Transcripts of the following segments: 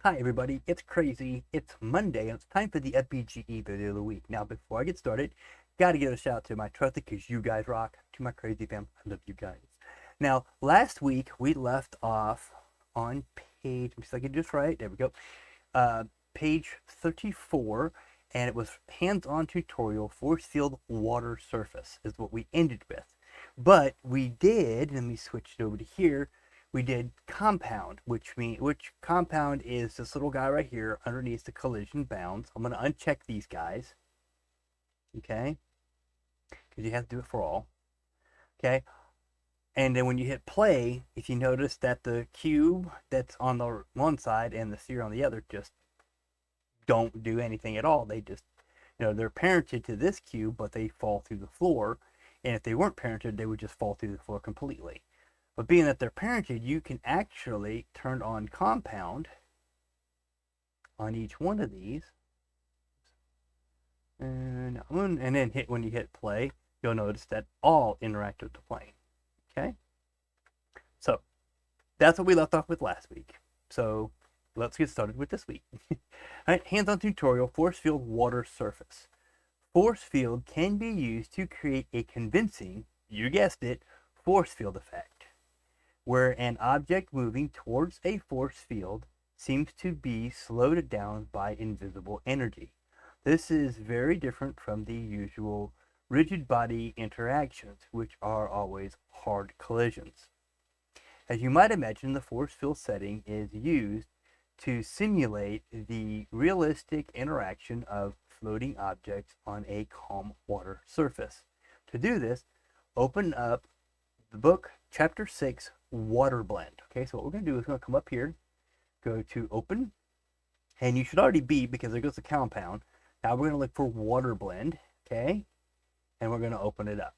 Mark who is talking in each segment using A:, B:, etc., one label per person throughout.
A: Hi everybody, it's Crazy. It's Monday and it's time for the FBGE video of the week. Now before I get started, gotta give a shout out to my trusted because you guys rock. To my crazy fam, I love you guys. Now last week we left off on page, let me see if I can do this right, there we go. Page 34, and it was hands-on tutorial force field water surface is what we ended with. But we did, let me switch it over to here, we did compound, which compound is this little guy right here underneath the collision bounds. I'm going to uncheck these guys, okay, because you have to do it for all, okay. And then when you hit play, if you notice that the cube that's on the one side and the sphere on the other just don't do anything at all. They just, they're parented to this cube, but they fall through the floor. And if they weren't parented, they would just fall through the floor completely. But being that they're parented, you can actually turn on compound on each one of these. And then when you hit play, you'll notice that all interact with the plane. Okay? So that's what we left off with last week. So let's get started with this week. All right, hands-on tutorial, force field water surface. Force field can be used to create a convincing, you guessed it, force field effect, where an object moving towards a force field seems to be slowed down by invisible energy. This is very different from the usual rigid body interactions, which are always hard collisions. As you might imagine, the force field setting is used to simulate the realistic interaction of floating objects on a calm water surface. To do this, open up the book, chapter 6, water blend. Okay, so what we're going to do is we're going to come up here, go to open, and you should already be, because there goes the compound. Now we're going to look for water blend, okay, and we're going to open it up,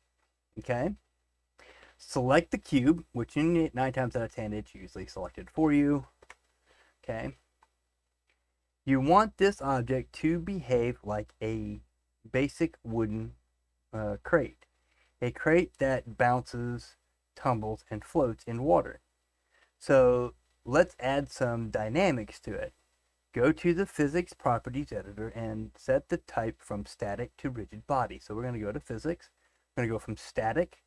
A: okay. Select the cube, which in 9 times out of 10 it's usually selected for you, okay. You want this object to behave like a basic wooden crate, a crate that bounces, tumbles, and floats in water. So let's add some dynamics to it. Go to the physics properties editor and set the type from static to rigid body. So we're going to go to physics. We're going to go from static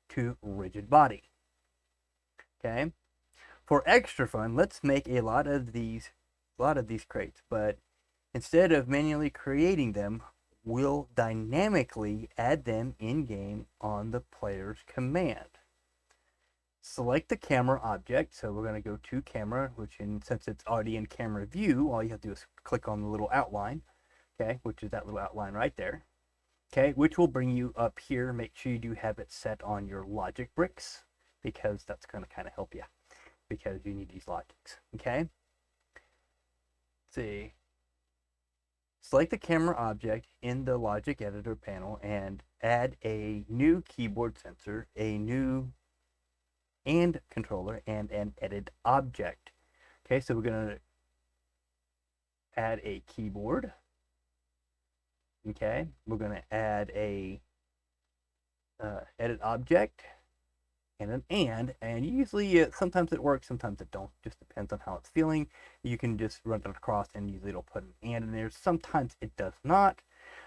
A: to rigid body. Okay. For extra fun, let's make a lot of these crates, but instead of manually creating them, we'll dynamically add them in game on the player's command. Select the camera object, so we're going to go to camera, since it's already in camera view, all you have to do is click on the little outline, okay, which is that little outline right there, okay, which will bring you up here. Make sure you do have it set on your logic bricks, because that's going to kind of help you, because you need these logics, okay. Let's see. Select the camera object in the logic editor panel and add a new keyboard sensor, a new and controller, and an edit object. Okay, so we're going to add a keyboard. Okay, we're going to add a edit object and and usually sometimes it works, sometimes it don't. Just depends on how it's feeling. You can just run it across and usually it'll put an and in there. Sometimes it does not.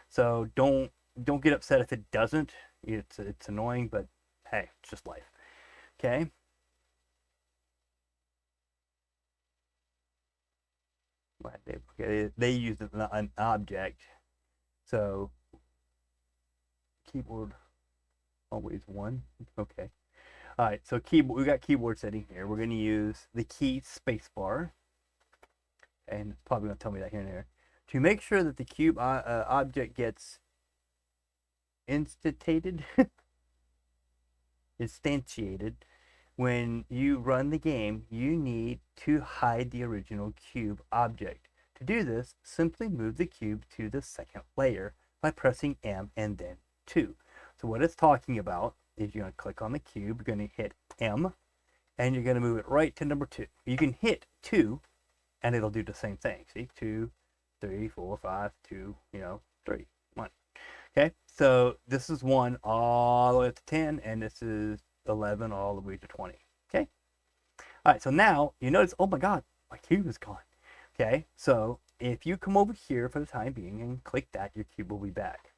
A: So don't get upset if it doesn't. It's annoying, but hey, it's just life. Okay. They used an object. So keyboard always one. Okay. All right. So keyboard. We got keyboard setting here. We're going to use the key spacebar, and it's probably going to tell me that here and there, to make sure that the cube object gets instantiated. When you run the game, you need to hide the original cube object. To do this, simply move the cube to the second layer by pressing M and then 2. So what it's talking about is you're going to click on the cube, you're going to hit M, and you're going to move it right to number 2. You can hit 2, and it'll do the same thing. See, 2, 3, 4, 5, 2, 3, 1. Okay, so this is 1 all the way up to 10, and this is 11 all the way to 20. Okay. All right. So now you notice, oh my God, my cube is gone. Okay, so if you come over here for the time being and click that, your cube will be back.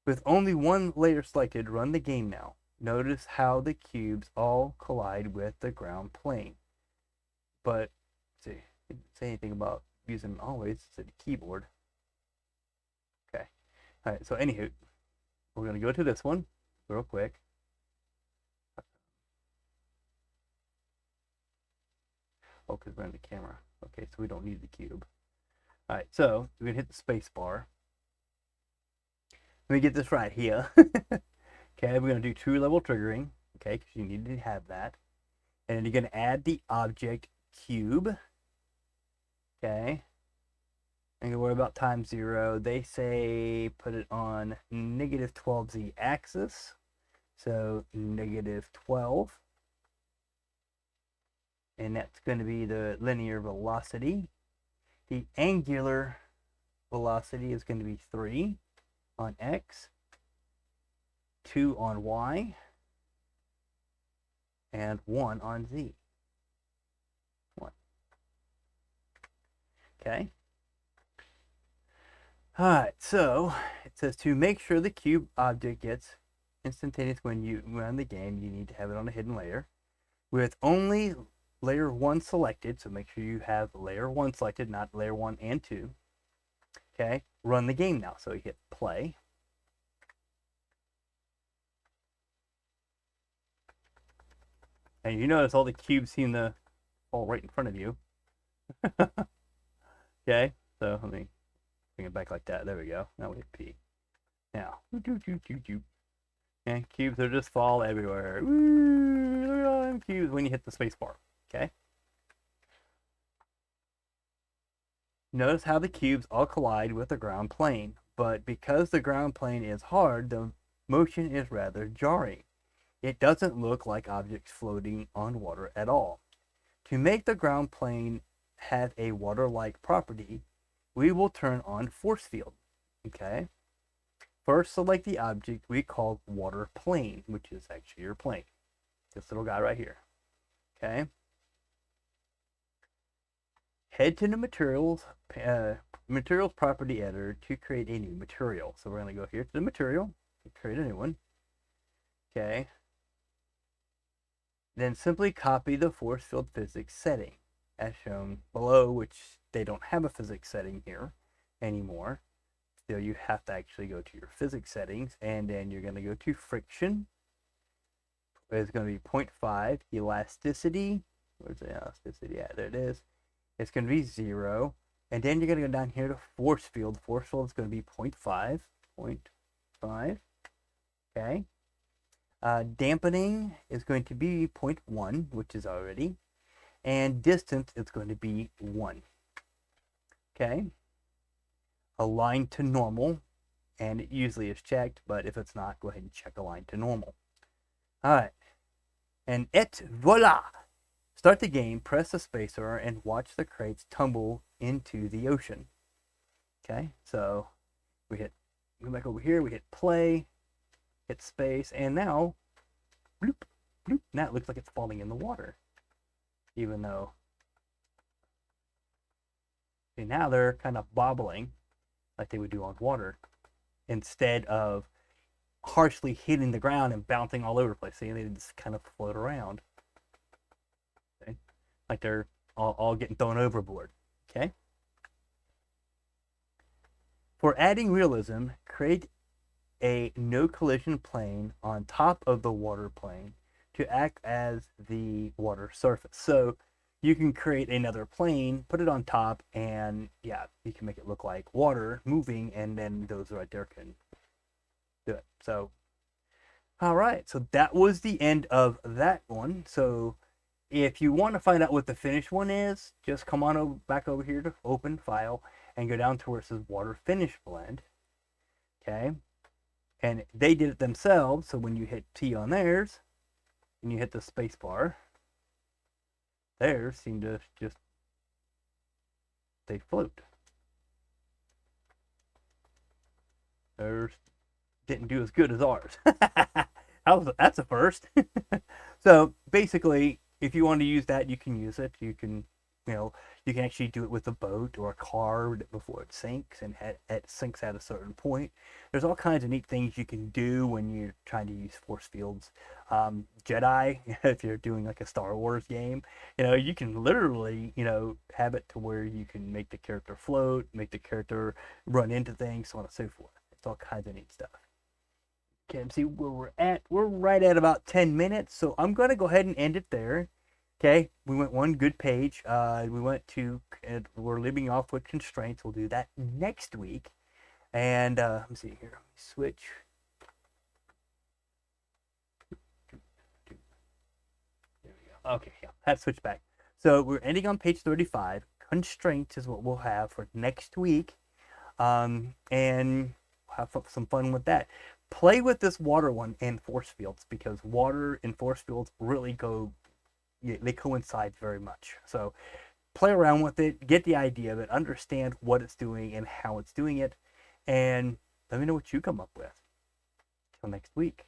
A: With only one layer selected, run the game now. Notice how the cubes all collide with the ground plane. But, see, it didn't say anything about using them always. It said keyboard. Okay. Alright, so anywho, we're going to go to this one real quick. Oh, because we're in the camera. Okay, so we don't need the cube. Alright, so we're going to hit the space bar. Let me get this right here. Okay, we're going to do true level triggering. Okay, because you need to have that. And then you're going to add the object cube. Okay. And worry about time 0. They say put it on negative 12z axis. So negative 12. And that's going to be the linear velocity. The angular velocity is going to be 3 on x, 2 on y, and 1 on z. 1. Okay. Alright, so it says to make sure the cube object gets instantaneous when you run the game, you need to have it on a hidden layer. With only layer 1 selected, so make sure you have layer 1 selected, not layer 1 and 2. Okay, run the game now. So you hit play. And you notice all the cubes seem to fall right in front of you. Okay, so let me bring it back like that. There we go. Now we hit P. Now, and cubes are just fall everywhere. Woo, look at all them cubes when you hit the space bar. Okay. Notice how the cubes all collide with the ground plane, but because the ground plane is hard, the motion is rather jarring. It doesn't look like objects floating on water at all. To make the ground plane have a water-like property, we will turn on force field. Okay. First, select the object we call water plane, which is actually your plane. This little guy right here. Okay. Head to the materials property editor to create a new material. So we're going to go here to the material, create a new one. Okay. Then simply copy the force field physics setting as shown below, which they don't have a physics setting here anymore. So you have to actually go to your physics settings, and then you're going to go to friction. It's going to be 0.5. Elasticity, where's the elasticity at? There it is. It's going to be 0. And then you're going to go down here to force field. Force field is going to be 0.5. 0.5. Okay. Dampening is going to be 0.1, which is already. And distance is going to be 1. Okay. Align to normal, and it usually is checked, but if it's not, go ahead and check align to normal. Alright. And et voila! Start the game, press the spacebar, and watch the crates tumble into the ocean. Okay, so we hit, go back over here, we hit play, hit space, and now, bloop, bloop, now it looks like it's falling in the water. Even though, see, now they're kind of bobbling like they would do on water, instead of harshly hitting the ground and bouncing all over the place. See, they just kind of float around. Okay? Like they're all getting thrown overboard. Okay? For adding realism, create a no collision plane on top of the water plane to act as the water surface. So you can create another plane, put it on top, and yeah, you can make it look like water moving, and then those right there can do it. So, all right, so that was the end of that one. So if you want to find out what the finished one is, just come on back over here to open file and go down to where it says water finish blend. Okay, and they did it themselves. So when you hit T on theirs and you hit the space bar, theirs seem to just, they float. Theirs didn't do as good as ours. That's a first. So basically, if you want to use that, you can use it. You can, you can actually do it with a boat or a car before it sinks, and it sinks at a certain point. There's all kinds of neat things you can do when you're trying to use force fields. Jedi, if you're doing like a Star Wars game, you can literally, have it to where you can make the character float, make the character run into things, so on and so forth. It's all kinds of neat stuff. Okay, see where we're at. We're right at about 10 minutes, so I'm going to go ahead and end it there. Okay, we went one good page. We're leaving off with constraints. We'll do that next week. And let me see here. Let me switch. There we go. Okay, yeah, had to switch back. So we're ending on page 35. Constraints is what we'll have for next week. And we'll have some fun with that. Play with this water one and force fields, because water and force fields really they coincide very much. So play around with it, get the idea of it, understand what it's doing and how it's doing it, and let me know what you come up with. Till next week.